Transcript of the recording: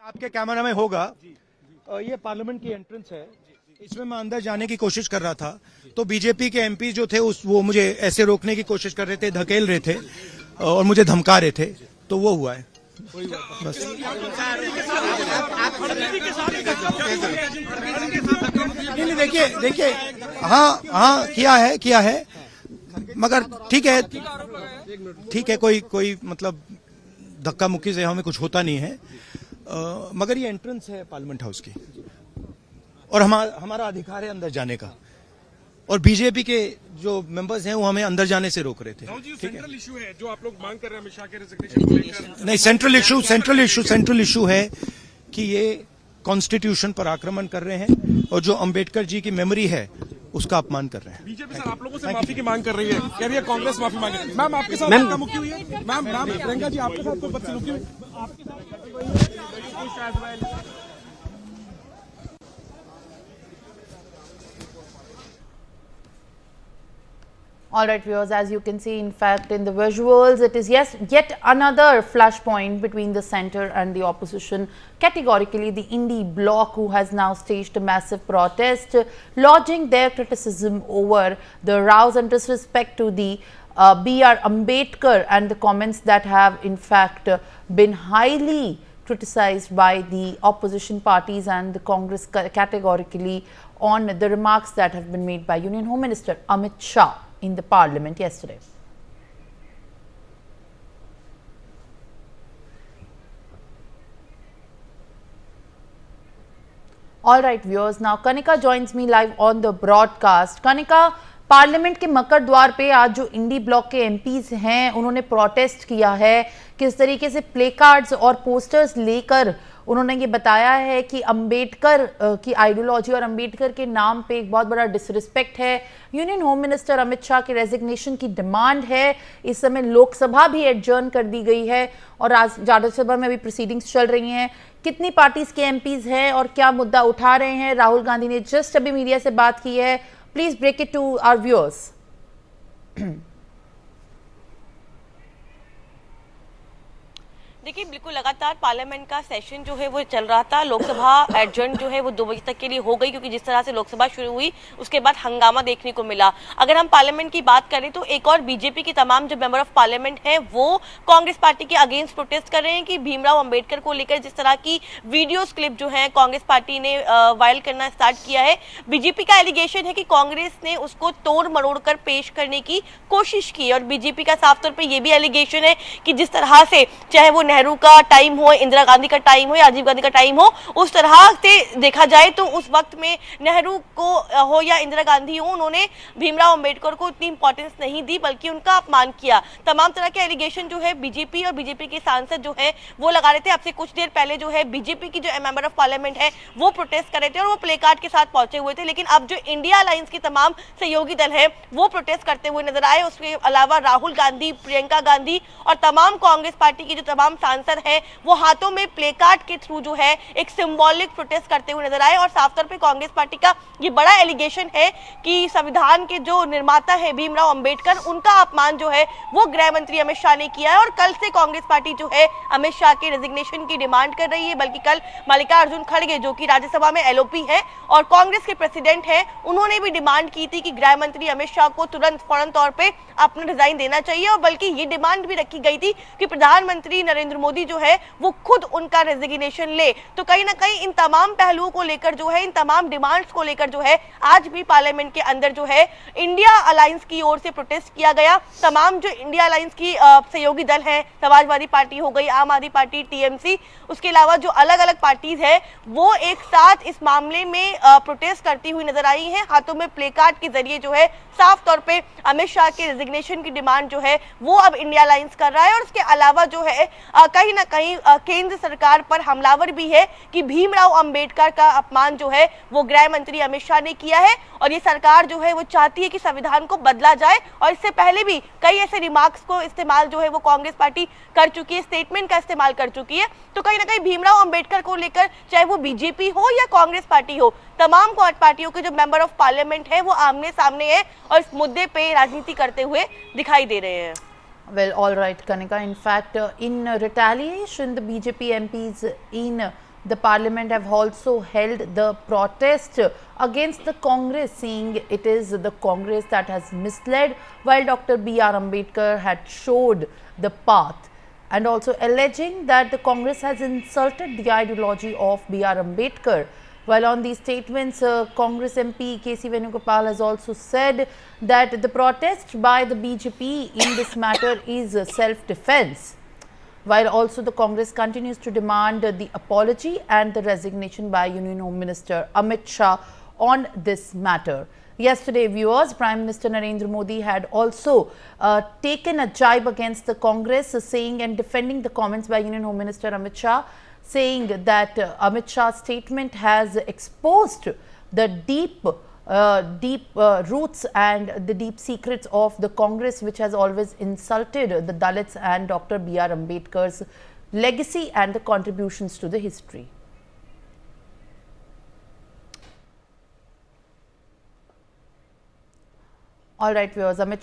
आपके कैमरा में होगा। ये पार्लियामेंट की एंट्रेंस है, इसमें मैं अंदर जाने की कोशिश कर रहा था तो बीजेपी के एमपी जो थे वो मुझे ऐसे रोकने की कोशिश कर रहे थे, धकेल रहे थे और मुझे धमका रहे थे, तो वो हुआ है बस। नहीं देखिए हाँ किया है मगर ठीक है कोई मतलब धक्का मुक्की से हमें कुछ होता नहीं है, मगर ये एंट्रेंस है पार्लियामेंट हाउस की और हमारा अधिकार है अंदर जाने का, और बीजेपी के जो मेंबर्स हैं वो हमें अंदर जाने से रोक रहे थे। सेंट्रल इशू है जो आप लोग मांग कर रहे हैं अमित शाह के रेजिग्नेशन को लेकर। नहीं, सेंट्रल इशू है कि ये कॉन्स्टिट्यूशन पर आक्रमण कर रहे हैं और जो अंबेडकर जी की मेमोरी है उसका अपमान कर रहे हैं। बीजेपी सर आप लोगों से माफी की मांग कर रही है, कह रही है कांग्रेस माफी मांगे। मैम आपके साथ धक्का मुक्की हुई है? मैम प्रियंका जी आपके साथ कोई बदसलूकी हुई? आपके साथ All right, viewers, as you can see, in fact, in the visuals, it is yet another flashpoint between the centre and the opposition. Categorically, the Indie bloc, who has now staged a massive protest, lodging their criticism over the rows and disrespect to the B.R. Ambedkar and the comments that have, in fact, been highly criticized by the opposition parties and the Congress categorically on the remarks that have been made by Union Home Minister Amit Shah in the parliament yesterday. All right, viewers, now Kanika joins me live on the broadcast. Kanika, parliament के मकर द्वार पे आज जो इंडी block के MPs हैं उन्होंने protest किया है, किस तरीके से प्ले कार्ड्स और पोस्टर्स लेकर उन्होंने ये बताया है कि अंबेडकर की आइडियोलॉजी और अंबेडकर के नाम पे एक बहुत बड़ा डिसरिस्पेक्ट है। Union home minister Amit Shah के रेजिग्नेशन की डिमांड है। इस समय लोकसभा भी एडजर्न कर दी गई है और आज राज्यसभा में अभी प्रोसीडिंग्स चल रही हैं। कितनी पार्टीज के एमपीज हैं और क्या मुद्दा उठा रहे हैं? राहुल गांधी ने जस्ट अभी मीडिया से बात की है। Please break it to our viewers. देखिए, बिल्कुल लगातार पार्लियामेंट का सेशन जो है वो चल रहा था। लोकसभा एडजर्न जो है वो 2 बजे तक के लिए हो गई, क्योंकि जिस तरह से लोकसभा शुरू हुई उसके बाद हंगामा देखने को मिला। अगर हम पार्लियामेंट की बात करें तो एक और बीजेपी के तमाम जो मेंबर ऑफ पार्लियामेंट हैं वो कांग्रेस पार्टी के अगेंस्ट प्रोटेस्ट कर रहे हैं कि भीमराव अंबेडकर को लेकर जिस तरह की वीडियोज क्लिप जो है कांग्रेस पार्टी ने वायरल करना स्टार्ट किया है। बीजेपी का एलिगेशन है कि कांग्रेस ने उसको तोड़ मरोड़ कर पेश करने की कोशिश की, और बीजेपी का साफ तौर पर यह भी एलिगेशन है कि जिस तरह से चाहे वो नेहरू का टाइम हो, इंदिरा गांधी का टाइम हो या राजीव गांधी का टाइम हो, उस तरह से देखा जाए तो उस वक्त में नेहरू को हो या इंदिरा गांधी हो, उन्होंने भीमराव अंबेडकर को इतनी इंपॉर्टेंस नहीं दी बल्कि उनका अपमान किया। तमाम तरह के एलिगेशन जो है बीजेपी और बीजेपी के सांसद जो है वो लगा रहे थे। अब से कुछ देर पहले जो है बीजेपी की जो मेंबर ऑफ पार्लियामेंट है वो प्रोटेस्ट कर रहे थे और वो प्ले कार्ड के साथ पहुंचे हुए थे, लेकिन अब जो इंडिया अलायंस के तमाम सहयोगी दल है वो प्रोटेस्ट करते हुए नजर आए। उसके अलावा राहुल गांधी, प्रियंका गांधी और तमाम कांग्रेस पार्टी की जो तमाम सांसद हैं वो हाथों में प्ले कार्ड के थ्रू जो है एक सिंबॉलिक प्रोटेस्ट करते हुए नजर आए। और साफ तौर पे कांग्रेस पार्टी का ये बड़ा एलिगेशन है कि संविधान के जो निर्माता है भीमराव अंबेडकर, उनका अपमान जो है वो गृह मंत्री अमित शाह ने किया है। और कल से कांग्रेस पार्टी जो है अमित शाह के रेजिग्नेशन की डिमांड कर रही है, बल्कि कल मल्लिकार्जुन खड़गे जो कि राज्यसभा में एलओपी है और कांग्रेस के प्रेसिडेंट है, उन्होंने भी डिमांड की थी कि गृह मंत्री अमित शाह को तुरंत फौरन तौर पर अपना रिजाइन देना चाहिए। और बल्कि ये डिमांड भी रखी गई थी कि प्रधानमंत्री नरेंद्र मोदी जो है वो खुद उनका रेजिग्नेशन ले। तो कहीं ना कहीं इन तमाम पहलुओं को लेकर जो है, इन तमाम डिमांड्स को लेकर जो है आज भी पार्लियामेंट के अंदर जो है इंडिया अलायंस की ओर से प्रोटेस्ट किया गया। तमाम जो इंडिया अलायंस की सहयोगी दल हैं, समाजवादी पार्टी हो गई, आम आदमी पार्टी, टीएमसी, उसके अलावा जो अलग अलग पार्टीज है वो एक साथ इस मामले में प्रोटेस्ट करती हुई नजर आई है। हाथों में प्ले कार्ड के जरिए जो है साफ तौर पे अमित शाह के रेजिग्नेशन की डिमांड जो है वो अब इंडिया अलायंस कर रहा है। और उसके अलावा जो है कहीं ना कहीं केंद्र सरकार पर हमलावर भी है कि भीमराव अंबेडकर का अपमान जो है वो गृह मंत्री अमित शाह ने किया है। और ये सरकार जो है वो चाहती है कि संविधान को बदला जाए, और इससे पहले भी कई ऐसे रिमार्क्स को इस्तेमाल जो है वो कांग्रेस पार्टी कर चुकी है, स्टेटमेंट का इस्तेमाल कर चुकी है। तो कहीं ना कहीं भीमराव अंबेडकर को लेकर चाहे वो बीजेपी हो या कांग्रेस पार्टी हो, तमाम पार्टियों के जो मेंबर ऑफ पार्लियामेंट है वो आमने सामने है और इस मुद्दे पे राजनीति करते हुए दिखाई दे रहे हैं। Well, all right, Kanika. In fact, in retaliation, the BJP MPs in the parliament have also held the protest against the Congress, saying it is the Congress that has misled, while Dr. B.R. Ambedkar had showed the path, and also alleging that the Congress has insulted the ideology of B.R. Ambedkar. While on these statements, Congress MP K.C. Venugopal has also said that the protest by the BJP in this matter is self-defense, while also the Congress continues to demand the apology and the resignation by Union Home Minister Amit Shah on this matter. Yesterday, viewers, Prime Minister Narendra Modi had also taken a jibe against the Congress, saying and defending the comments by Union Home Minister Amit Shah, saying that Amit Shah's statement has exposed the deep roots and the deep secrets of the Congress, which has always insulted the Dalits and Dr. B.R. Ambedkar's legacy and the contributions to the history. All right, viewers, Amit